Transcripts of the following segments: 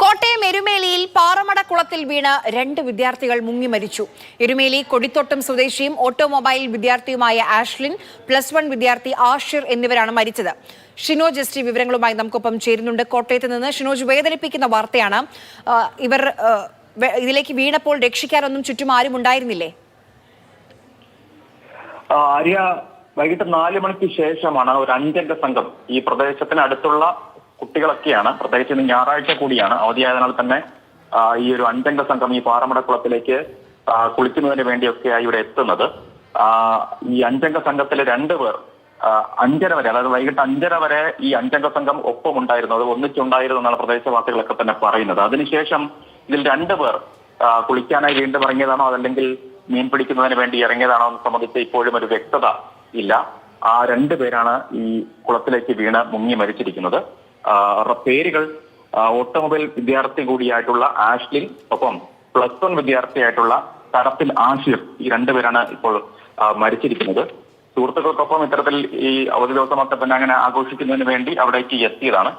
കോട്ടയം എരുമേലിയിൽ പാറമടക്കുളത്തിൽ വീണ് 2 വിദ്യാർത്ഥികൾ മുങ്ങി മരിച്ചു. എരുമേലി കൊടിത്തോട്ടം സ്വദേശിയും ഓട്ടോമൊബൈൽ വിദ്യാർത്ഥിയുമായ ആഷ്ലിൻ, +1 വിദ്യാർത്ഥി ആഷിർ എന്നിവരാണ് മരിച്ചത്. ഷിനോജ് എസ് ടി വിവരങ്ങളുമായി നമുക്കൊപ്പം ചേരുന്നുണ്ട്. കോട്ടയത്ത് നിന്ന് ഷിനോജ്, വേദനിപ്പിക്കുന്ന വാർത്തയാണ്. ഇവർ ഇതിലേക്ക് വീണപ്പോൾ രക്ഷിക്കാനൊന്നും ചുറ്റും ആരും ഉണ്ടായിരുന്നില്ലേ? ആര്യ, വൈകിട്ട് 4 മണിക്ക് ശേഷമാണ് ഒരു 5 അംഗ സംഘം ഈ പ്രദേശത്തിന് അടുത്തുള്ള കുട്ടികളൊക്കെയാണ്, പ്രത്യേകിച്ച് ഇന്ന് ഞായറാഴ്ച കൂടിയാണ്, അവധിയായതിനാൽ തന്നെ ഈ ഒരു 5 അംഗ സംഘം ഈ പാറമടക്കുളത്തിലേക്ക് കുളിക്കുന്നതിന് വേണ്ടിയൊക്കെയായി ഇവിടെ എത്തുന്നത്. ഈ 5 അംഗ സംഘത്തിലെ 2 പേർ 5:30 വരെ, അതായത് വൈകിട്ട് 5:30 വരെ ഈ 5 അംഗ സംഘം ഒപ്പമുണ്ടായിരുന്നു, അത് ഒന്നിച്ചുണ്ടായിരുന്നു എന്നാണ് പ്രദേശവാസികളൊക്കെ തന്നെ പറയുന്നത്. അതിനുശേഷം ഇതിൽ 2 പേർ കുളിക്കാനായി വീണ്ടും ഇറങ്ങിയതാണോ അതല്ലെങ്കിൽ മീൻ പിടിക്കുന്നതിന് വേണ്ടി ഇറങ്ങിയതാണോ എന്ന് സംബന്ധിച്ച് ഇപ്പോഴും ഒരു വ്യക്തത ഇല്ല. ആ 2 പേരാണ് ഈ കുളത്തിലേക്ക് വീണ് മുങ്ങി മരിച്ചിരിക്കുന്നത്. പേരുകൾ ഓട്ടോമൊബൈൽ വിദ്യാർത്ഥി കൂടിയായിട്ടുള്ള ആഷ്ലിൻ, ഒപ്പം +1 വിദ്യാർത്ഥിയായിട്ടുള്ള തടത്തിൽ ആഷിർ, ഈ 2 പേരാണ് ഇപ്പോൾ മരിച്ചിരിക്കുന്നത്. സുഹൃത്തുക്കൾക്കൊപ്പം ഇത്തരത്തിൽ ഈ അവധി ദിവസമൊക്കെ തന്നെ അങ്ങനെ ആഘോഷിക്കുന്നതിന് വേണ്ടി അവിടേക്ക് എത്തിയതാണ്.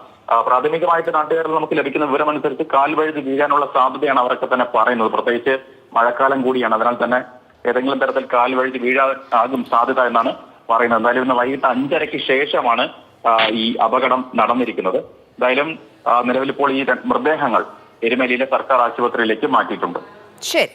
പ്രാഥമികമായിട്ട് നാട്ടുകാരിൽ നമുക്ക് ലഭിക്കുന്ന വിവരമനുസരിച്ച് കാൽവഴുതി വീഴാനുള്ള സാധ്യതയാണ് അവരൊക്കെ തന്നെ പറയുന്നത്. പ്രത്യേകിച്ച് മഴക്കാലം കൂടിയാണ്, അതിനാൽ തന്നെ ഏതെങ്കിലും തരത്തിൽ കാൽവഴുതി വീഴാനാകും സാധ്യത എന്നാണ് പറയുന്നത്. എന്തായാലും ഇന്ന് വൈകിട്ട് 5:30 ശേഷമാണ് ഈ അപകടം നടന്നിരിക്കുന്നത്. എന്തായാലും നിലവിലിപ്പോൾ ഈ മൃതദേഹങ്ങൾ എരുമേലിയിലെ സർക്കാർ ആശുപത്രിയിലേക്ക് മാറ്റിയിട്ടുണ്ട്. ശരി.